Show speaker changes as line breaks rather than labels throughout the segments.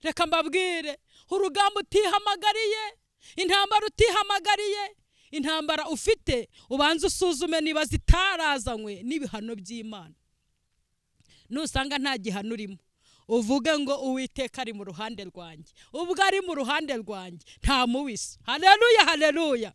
reka mbabwire, urugamba utihamagariye, intambara utihamagariye, intambara ufite ubanza usuzume niba zitarazanywe n'ibihano by'Imana. Nusanga nta gihano urimo, uvuge ngo Uwiteka ari mu ruhande rwanjye. Ubwo ari mu ruhande rwanjye nta muwisi. Haleluya, haleluya.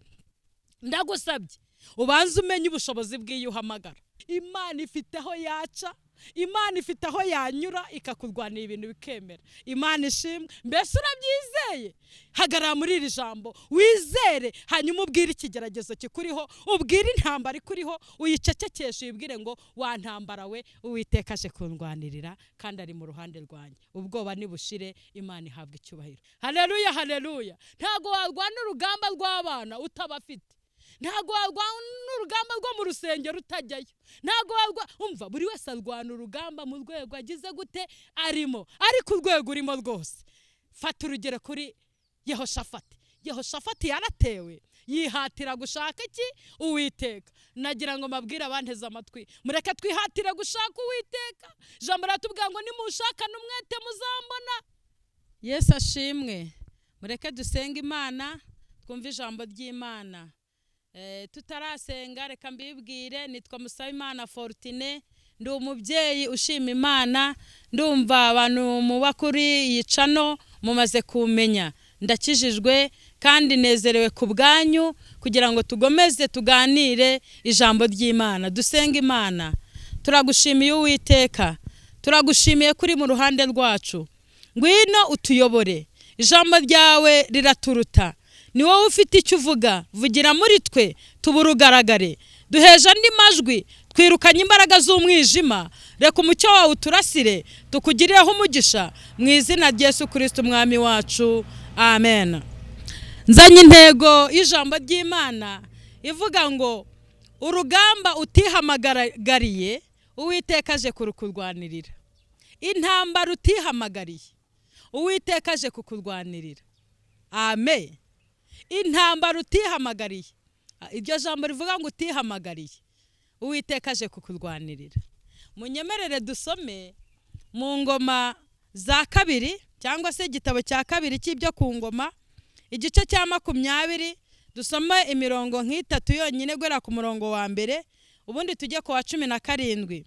Ndagusabye ubanza umenye ubushobozi bw'iyo uhamagara. Imana ifite aho yaca, Imana ifite aho yanyura ikakurwanira ibintu bikemera. Imana ishimwe. Mbese urabyizeye? Hagarara muri iri jambo wizere, hanyuma ubwire ikigeragezo kikuriho, ubwire intambara ikuriho, uyicecekeshe ubwire ngo wantambara we, Uwiteka aje kundwanirira kandi ari mu ruhande rwanjye. Ubwoba nibushire, Imana ihabwa icyubahiro. Haleluya, haleluya. Ntago warwana urugamba rw'abana utabafite. Ntago warwana urugamba rwo mu rusengero utajyayo. Ntago umva, buri wese arwana urugamba mu rwego agize gute arimo, ariko urwego urimo rwose. Fata urugero kuri Yehoshafati. Yehoshafati yaratewe, yihatira gushaka iki? Uwiteka. Nagira ngo mabwire abanteze amatwi, mureke twihatire gushaka Uwiteka. Jambo ratubwira ngo nimushakana umwete muzambona. Yesu ashimwe. Mureke dusenga Imana, twumve ijambo ry'Imana. Tutarasenga reka mbibwire, nitwa M.FORTUNEE, ndi umubyeyi ushima Imana. Ndumva abantu muba kuri yicano mumaze kumenya ndakijijwe kandi nezerewe ku bwanyu, kugira ngo tugomeze tuganire ijambo ry'Imana. Dusenga Imana. Turagushimiye Uwiteka, turagushimiye kuri mu ruhande rwacu. Ngwino utuyobore, ijambo ryawe riraturuta. Ni wowe ufite icyo uvuga, vugira muri twe tuburugaragare. Duheje andi majwi, twirukanye imbaraga z'umwijima. Reka umucyo wawe uturasire, tukugireho umugisha mu izina rya Yesu Kristo umwami wacu. Amen. Nzanye intego y'ijambo ry'Imana ivuga ngo urugamba utihamagariye, Uwiteka aje kurukurwanirira. Intambara utihamagariye, Uwiteka aje kukurwanirira. Amen. Intambara utihamagariye, iryo jambo rivuga ngo utihamagariye, Uwiteka aje kukurwanirira. Munyemerere dusome mu ngoma za kabiri, cyangwa se igitabo cya kabiri cy'ibyo ku ngoma, igice cya 20, dusome imirongo nk'itatu yonyine guhera ku murongo wa mbere, ubundi tujye ku wa 17.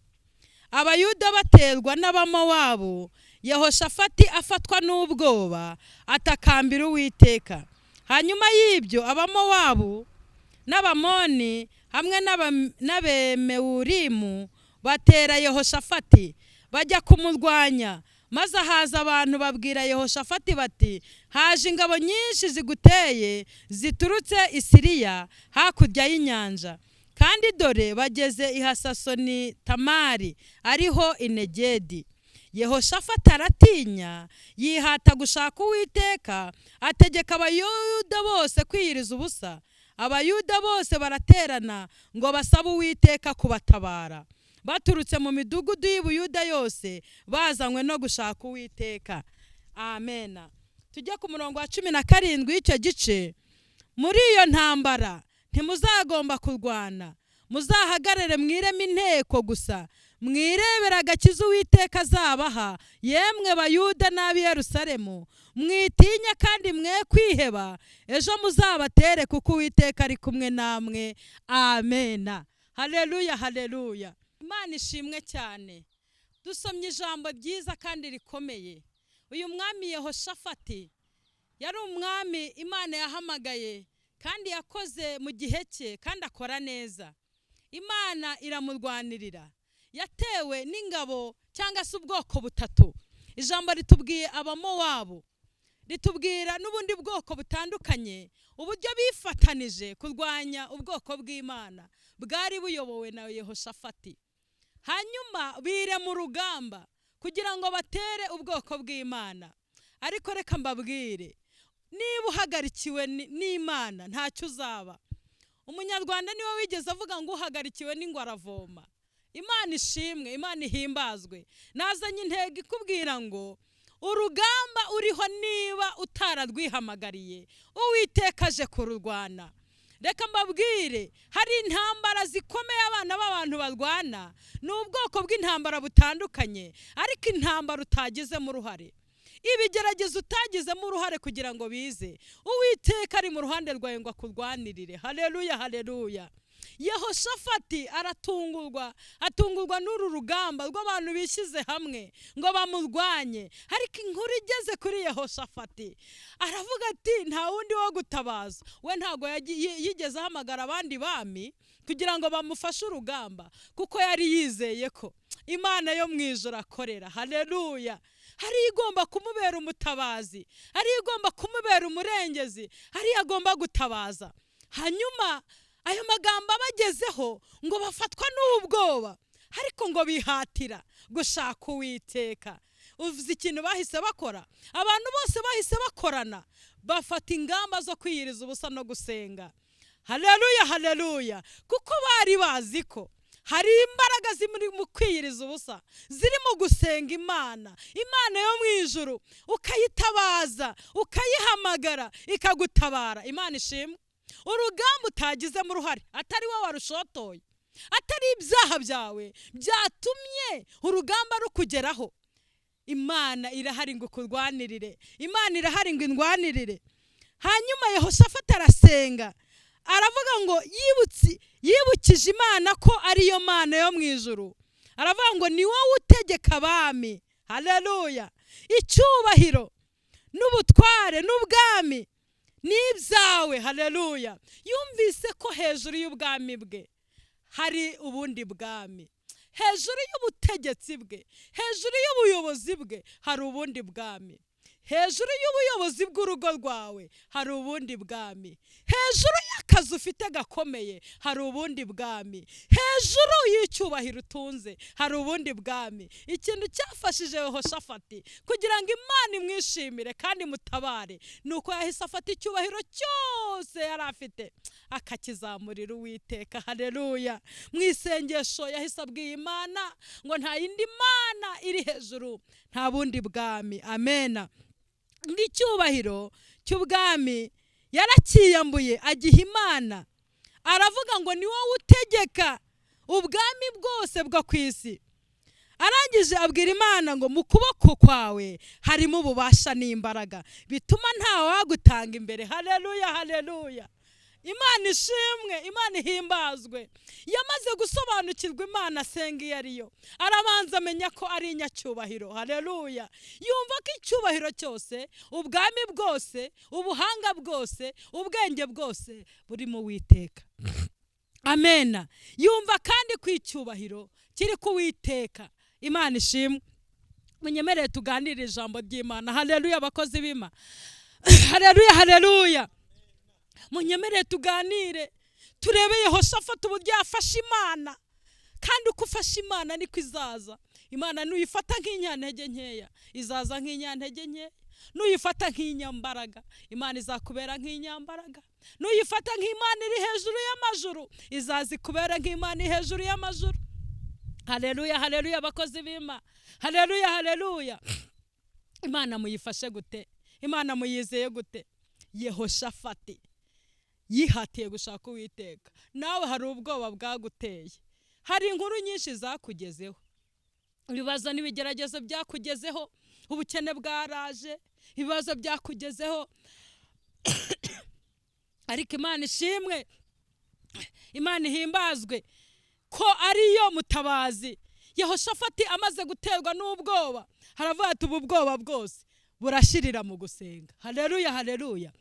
Abayuda baterwa n'Abamowabu, Yehoshafati afatwa n'ubwoba, atakambira Uwiteka. Hanyuma y'ibyo Abamowabu n'Abamoni hamwe n'Abemewurimu batera Yehoshafati, bajya kumurwanya. Maze haza abantu babwira Yehoshafati bati, haje ingabo nyinshi ziguteye ziturutse i Siriya hakurya y'inyanja, kandi dore bageze i Hasasoni Tamari ariho Inegedi. Yehoshafati aratinya, yihata gushaka Uwiteka, ategeka Abayuda bose kwiyiriza ubusa. Abayuda bose baraterana ngo basabe Uwiteka kubatabara, baturutse mu midugudu y'Ubuyuda yose, bazanywe no gushaka Uwiteka. Amen. Tujye ku murongo wa 17 y'icyo gice. Muri iyo ntambara ntimuzagomba kurwana, muzahagarare mwireme inteko gusa, mwirebera agakiza Uwiteka azabaha, yemwe Bayuda n'ab'i Yerusalemu. Mwitinya kandi mwe kwiheba, ejo muzabatere kuko Uwiteka ari kumwe namwe. Amen. Haleluya, haleluya. Imana ishimwe cyane. Dusomye ijambo ryiza kandi rikomeye. Uyu mwami Yehoshafati yari umwami Imana yahamagaye kandi yakoze mu gihe cye kandi akora neza. Imana iramurwanirira. Yatewe n'ingabo cyangwa se ubwoko butatu. Ijambo ritubwiye Abamowabu, ritubwira n'ubundi bwoko butandukanye, uburyo bifatanije kurwanya ubwoko bw'Imana bwari buyobowe na Yehoshafati. Hanyuma bire mu rugamba kugira ngo batere ubwoko bw'Imana. Ariko reka mbabwire, niba uhagarikiwe n'Imana ntacyo uzaba. Umunyarwanda niwe wigeze avuga ngo uhagarikiwe n'ingwe aravoma. Imana ishimwe, Imana ihimbazwe. Nazanye intego ikubwira ngo urugamba uriho niba utararwihamagariye, Uwiteka aje kururwana. Reka mbabwire, hari intambara zikomeye abana b'abantu barwana, n'ubwoko bw'intambara butandukanye, ariko intambara utagizemo uruhare. ibigeragezo utagizemo uruhare kugira ngo bize, Uwiteka ari mu ruhande rwawe ngo akurwanirire. Haleluya, haleluya. Yehoshafati atungurwa n'uru rugamba rw'abantu bishyize hamwe ngo bamurwanye. Ariko inkuru igeze kuri Yehoshafati aravuga ati nta wundi wo gutabaza. We ntago yigeze ahamagara abandi bami kugira ngo bamufashe urugamba, kuko yari yizeye ko Imana yo mu ijuru akorera. Haleluya. Hari igomba kumubera umutabazi, hari igomba kumubera umurengezi, hari agomba gutabaza. Hanyuma ayo magambo abagezeho ngo bafatwa n'ubwoba, ariko ngo bihatira gushaka Uwiteka. Uvuze ikintu bahise bakora, abantu bose bahise bakorana, bafata ingamba zo kwiyiriza ubusa no gusenga. Haleluya, haleluya. Kuko bari bazi ko hari imbaraga ziri mu kwiyiriza ubusa, ziri mu gusenga Imana yo mu ijuru, ukayitabaza, ukayihamagara, ikagutabara. Imana ishimwe. Urugamba utagizemo uruhare, atari wowe warushotoye, atari ibyaha byawe byatumye urugamba rukugeraho. Imana irahari ngo kurwanirire, Imana irahari ngo indwanirire. Hanyuma Yehoshafati arasenga, aravuga ngo yibukije Imana ko ariyo Mana yo mu ijuru. Aravuga ngo ni wowe utegeka abami. Haleluya. Icyubahiro n'ubutware n'ubwami n'ibyawe. Haleluya. Yumvise ko hejuru y'ubwami bwe hari ubundi bwami, hejuru y'ubutegetsi bwe, hejuru y'ubuyobozi bwe hari ubundi bwami, hejuru y'ubuyobozi bw'urugo rwawe hari ubundi bwami, hejuru y'akazi ufite gakomeye hari ubundi bwami, hejuru y'icyubahiro utunze hari ubundi bwami. Ikintu cyafashije Yehoshafati kugira ngo Imana imwishimire kandi mutabare, nuko yahise afata icyubahiro cyose yari afite akakizamurira Uwiteka. Haleluya. Mu isengesho yahise abwiye Imana ngo nta yindi Mana iri hejuru, nta bundi bwami. Amena. Ng'icyubahiro cy'ubwami yarakiyambuye agiha Imana, aravuga ngo ni wowe utegeka ubwami bwose bwo ku isi. Arangije abwira Imana ngo mu kuboko kwawe harimo ububasha n'imbaraga bituma nta wagutanga imbere. Haleluya, haleluya. Imana ishimwe, Imana ihimbazwe. Yamaze gusobanukirwa Imana asenga iyo ariyo, arabanza amenya ko ari inyacyubahiro. Haleluya. Yumva ko icyubahiro cyose, ubwami bwose, ubuhanga bwose, ubwenge bwose buri mu Uwiteka. Amena. Yumva kandi ko icyubahiro kiri ku Uwiteka. Imana ishimwe. Munyemerere tuganire ijambo ry'Imana. Haleluya abakozi b'Imana. Haleluya, haleluya. Munyemerere tuganire, turebe Yehoshafati uburyo yafashe Imana, kandi uko ufashe Imana niko izaza. Imana nuyifata nk'inyantege nkeya, izaza nk'inyantege nkeya. Nuyifata nk'inyambaraga, Imana izakubera nk'inyambaraga. Nuyifata nk'Imana iri hejuru y'amajuru, izaza ikubera nk'Imana iri hejuru y'amajuru. Haleluya, haleluya abakozi b'Imana. Haleluya, haleluya. Imana muyifashe gute? Imana muyizeye gute? Yehoshafati yihatiye gushaka Uwiteka. Nawe hari ubwoba bwaguteye, hari inkuru nyinshi zakugezeho, ibibazo n'ibigeragezo byakugezeho, ubukene bwaraje, ibibazo byakugezeho. Ariko Imana ishimwe, Imana ihimbazwe ko ariyo mutabazi. Yehoshafati amaze guterwa n'ubwoba, haravuga ati ubu bwoba bwose burashirira mu gusenga. Haleluya, haleluya.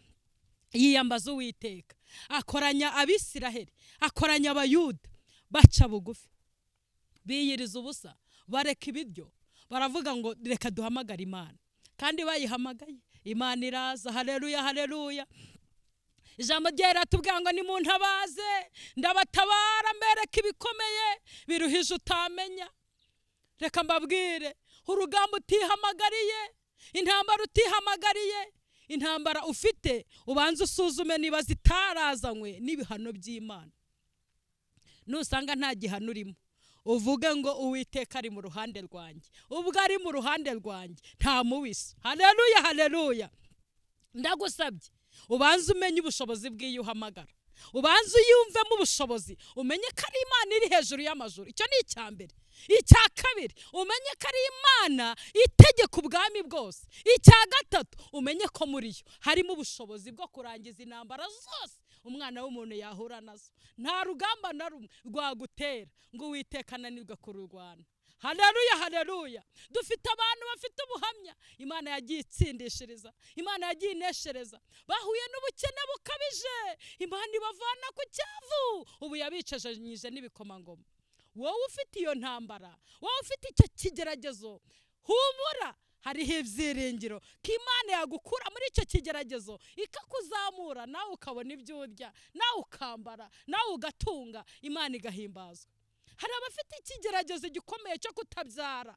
Yiyambaza Uwiteka, akoranya Abisiraheli, akoranya Abayuda, baca bugufi, biyiriza ubusa, bareka ibiryo, baravuga ngo reka duhamagare Imana. Kandi bayihamagaye Imana iraza. Haleluya, haleluya. Ijambo ryayo riratubwira ngo nimuntabaze ndabatabara, mbereka ibikomeye biruhije utamenya. Reka mbabwire, urugamba utihamagariye, intambara utihamagariye, intambara ufite ubanza usuzume niba zitarazanywe n'ibihano by'Imana. Nusanga nta gihano urimo, uvuge ngo Uwiteka ari mu ruhande rwanjye. Ubwo ari mu ruhande rwanjye nta muwisi. Haleluya, haleluya. Ndagusabye ubanza umenye ubushobozi bw'iyo uhamagara. ubanze uyumvemo ubushobozi, umenye ko ari Imana iri hejuru y'amajuru. Icyo ni icya mbere. Icya kabiri, umenye ko ari Imana itegeka ubwami bwose. Icya gatatu, umenye ko muri yo harimo ubushobozi bwo kurangiza intambara zose umwana w'umuntu yahura nazo. Nta rugamba na rumwe rwagutera ngo Uwiteka ananirwe kururwana. Haleluya, haleluya. Dufite abantu bafite ubuhamya Imana yagiye itsindishiriza, Imana yagiye ineshereza, bahuye n'ubukene bukabije, Imana ibavana ku cyavu, ubu yabicajanyije n'ibikomangoma. Wowe ufite iyo ntambara, wowe ufite icyo kigeragezo, humura, hariho ibyiringiro ko Imana yagukura muri icyo kigeragezo ikakuzamura, nawe ukabona ibyo urya, nawe ukambara, nawe ugatunga, Imana igahimbazwa. Hari abafite ikigeragezo gikomeye cyo kutabyara,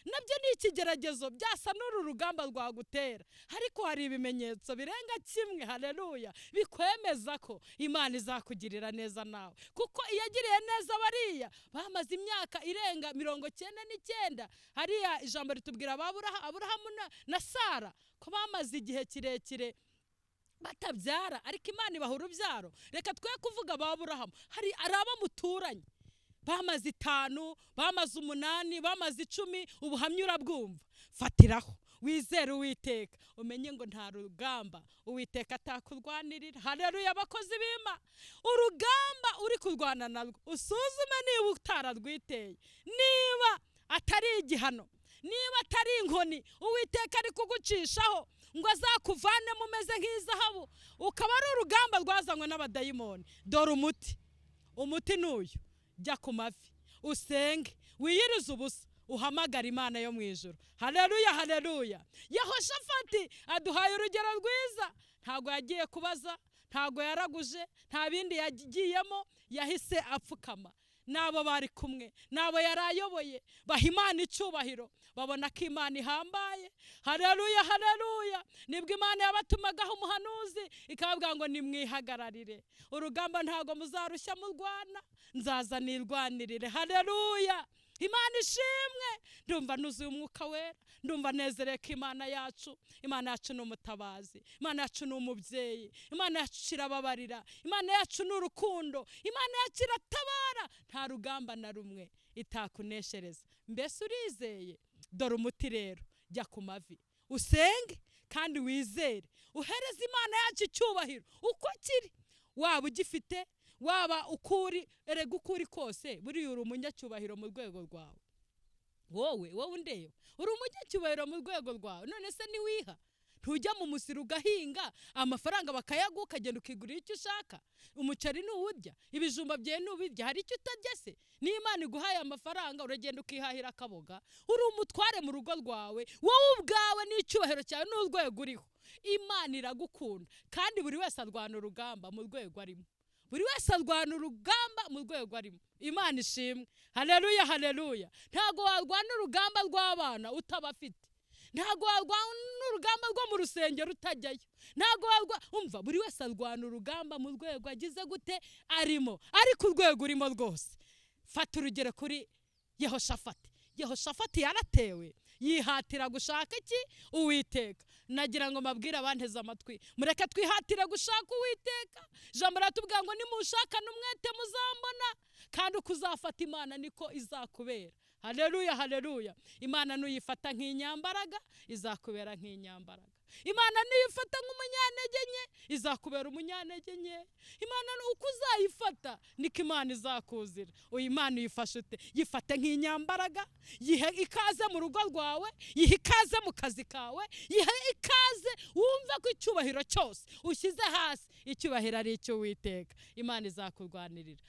nabyo ni ikigeragezo, byasa n'uru rugamba rwagutera, ariko hari ibimenyetso birenga kimwe, haleluya, bikwemeza ko Imana izakugirira neza nawe, kuko iyagiriye neza bariya bamaze imyaka irenga 99. Hariya ijambo ritubwira Aburahamu na Sara ko bamaze igihe kirekire batabyara, ariko Imana ibaha urubyaro. Reka twe kuvuga Aburahamu, hari abo muturanye bamaze 5, bamaze 8, bamaze 10, ubuhamya urabwumva. Fatiraho, wizere Uwiteka, umenye ngo nta rugamba Uwiteka atakurwanirira. Haleluya, abakozi b'Imana. Urugamba uri kurwana narwo, usuzume niba utararwiteye, niba atari igihano, niba atari inkoni Uwiteka ari kugucishaho ngo azakuvane mumeze nk'izahabu, ukaba ari urugamba rwazanywe n'abadayimoni. Dore umuti n'uyu. Jya ku mavi, usenge, wiyirize ubusa, uhamagara Imana yo mu ijuru. Haleluya, haleluya. Yehoshafati aduhaye urugero rwiza. Ntago yagiye kubaza, ntago yaraguje, nta bindi yagiyemo, yahise apfukama. Nabo bari kumwe, nabo yarayoboye, baha Imana icyubahiro, babona ko Imana ihambaye. Haleluya, haleluya. Nibwo Imana yabatumagaho umuhanuzi ikababwira ngo nimwihagararire, urugamba ntago muzarushya mu Rwanda, nzaza nirwanirire. Haleluya, Imana ishimwe. Ndumva nuzuye umwuka wera, ndumva nezereye ko Imana yacu ni umutabazi, Imana yacu ni umubyeyi, Imana yacu irababarira, Imana yacu ni urukundo, Imana yacu iratabara. Nta rugamba na rumwe itakuneshereza. Mbese urizeye? Dore umuti rero, jya ku mavi, usenge kandi wizere, uhereze Imana yacu icyubahiro uko kiri, waba ugifite, waba ukuri, erega ukuri kose buriya uri umunyacyubahiro mu rwego rwawe. Wowe undeba uri umunyacyubahiro mu rwego rwawe, none se niwiha? Ntujya mu musiri ugahinga, amafaranga bakayaguha, ukagenda ukigurira icyo ushaka. Umuceri n'uwurya, ibijumba byawe n'ubirya, hari icyo utarya se? N'Imana iguhaye amafaranga uragenda ukihahira akaboga. Uri umutware mu rugo rwawe, wowe ubwawe n'icyubahiro cyawe n'urwego uriho. Imana iragukunda, kandi buri wese arwana urugamba mu rwego arimo. Buri wese arwana urugamba mu rwego arimo. Imana ishimwe. Haleluya, haleluya. Ntago warwana urugamba rw'abana utabafite, ntago warwana urugamba rwo mu rusengero utajyayo, ntago umva, buri wese arwana urugamba mu rwego agize gute arimo, ariko urwego urimo rwose. Fata urugero kuri Yehoshafati. Yehoshafati yaratewe, yihatira gushaka iki? Uwiteka. Nagira ngo mabwire abanteze amatwi, mureke twihatira gushaka Uwiteka. Ijambo ratubwira ngo nimushakane umwete muzambona, kandi uko uzafata Imana niko izakubera. Haleluya, haleluya. Imana nuyifata nk'inyambaraga, izakubera nk'inyambaraga. Imana nuyifata nk'umunyantege nke, izakubera umunyantege nke. Imana uko uzayifata niko Imana izakuzira. Uyu Imana uyifashe ute? Yifate nk'inyambaraga, yihe ikaze mu rugo rwawe, yihe ikaze mu kazi kawe, yihe ikaze, wumve ko icyubahiro cyose ushyize hasi, icyubahiro ari icy'Uwiteka. Imana izakurwanirira.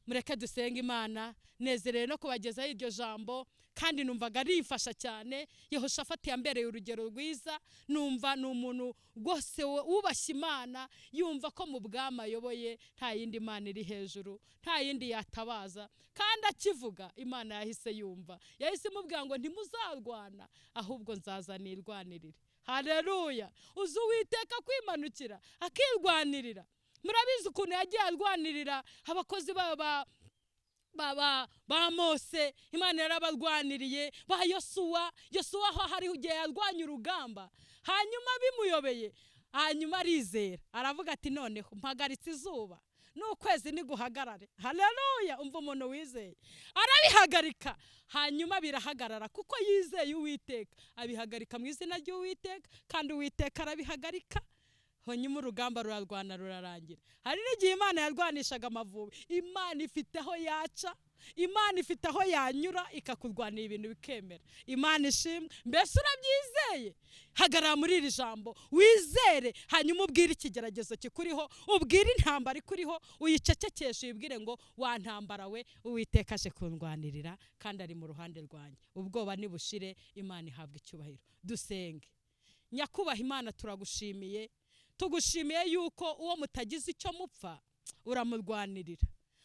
Mureke dusenge Imana. Nezereye no kubagezaho iryo jambo, kandi numvaga rifasha cyane. Yehoshafati yambereye urugero rwiza, numva ni umuntu rwose wubashye Imana, yumva ko mu bwami ayoboye nta yindi Imana iri hejuru, nta yindi yatabaza. Kandi akivuga Imana yahise yumva, yahise imubwira ngo ntimuzarwana, ahubwo nzaza nirwanirire. Haleluya. Uzi Uwiteka kwimanukira akirwanirira. Murabizi ukuntu yagiye arwanirira abakozi ba Mose, Imana yarabarwaniriye. Ba Yosuwa ho hari igihe yarwanya urugamba, hanyuma bimuyobeye, hanyuma arizera, aravuga ati noneho mpagaritse izuba, n'ukwezi niguhagarare. Haleluya! Umva umuntu wizeye arabihagarika, hanyuma birahagarara kuko yizeye Uwiteka. Abihagarika mu izina ry'Uwiteka, kandi Uwiteka arabihagarika. Hanyuma urugamba rurarwana rurarangira. Hari n'igihe Imana yarwanishaga Amavubi, Imana ifite aho yaca, Imana ifite aho yanyura ikakurwanira ibintu bikemera. Imana ishimwe. Mbese urabyizeye? Hagarara muri iri jambo wizere, hanyuma ubwire ikigeragezo kikuriho, ubwire intambara ikuriho, uyicecekeshe, ubwire ngo wa ntambara we, Uwiteka aje kundwanirira kandi ari mu ruhande rwanjye. Ubwoba nibushire, Imana ihabwa icyubahiro. Dusenge. Nyakubaha Imana, turagushimiye, tugushimiye yuko uwo mutagize icyo mupfa uramurwanirira.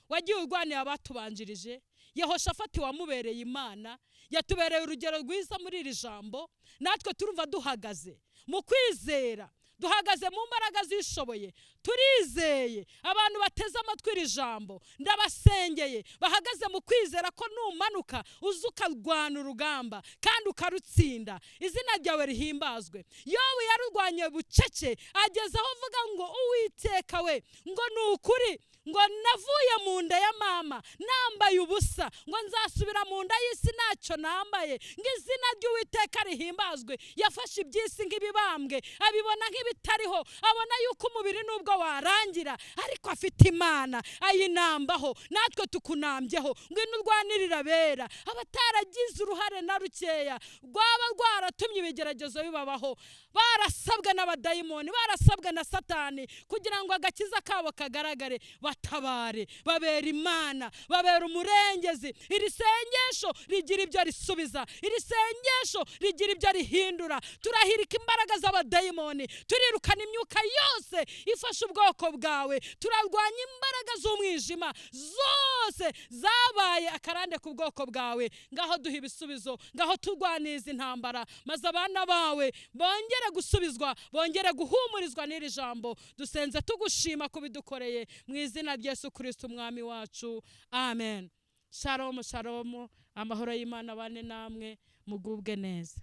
Wagiye urwanira abatubanjirije. Yehoshafati wamubereye Imana, yatubereye urugero rwiza muri iri jambo. Natwe turumva duhagaze mu kwizera, duhagaze mu mbaraga zishoboye, turizeye. Abantu bateze amatwi iri jambo ndabasengeye, bahagaze mu kwizera ko numanuka uza ukarwana urugamba kandi ukarutsinda. Izina ryawe rihimbazwe. Yobu yarurwanye bucece, ageze aho avuga ngo Uwiteka we, ngo ni ukuri, ngo navuye mu nda ya mama nambaye ubusa, ngo nzasubira mu nda y'isi ntacyo nambaye. Ng'izina ry'Uwiteka rihimbazwe. Yafashe iby'isi nk'ibibambwe, abibona nk'ibitariho, abona yuko umubiri nubwo warangira ariko afite Imana ayinambaho. Natwe tukunambyeho, ngwino urwanirira abera, abataragize uruhare na rukeya rwaba rwaratumye ibigeragezo bibabaho, barasabwe n'abadayimoni, barasabwe na Satani, kugira ngo agakiza kabo kagaragare. Batabare, babera Imana, babera umurengezi. Iri sengesho rigira ibyo risubiza, iri sengesho rigira ibyo rihindura. Turahirika imbaraga z'abadayimoni, turirukana imyuka yose ifasha ubwoko bwawe, turarwanya imbaraga z'umwijima zose zabaye akarande ku bwoko bwawe. Ngaho duha ibisubizo, ngaho turwaniza intambara, maze abana bawe bongere gusubizwa, bongere guhumurizwa n'iri jambo. Dusenze tugushima kubidukoreye mu izina rya Yesu Kristo umwami wacu, amen. Shalom, shalom. Amahoro y'Imana bane namwe, mugubwe neza.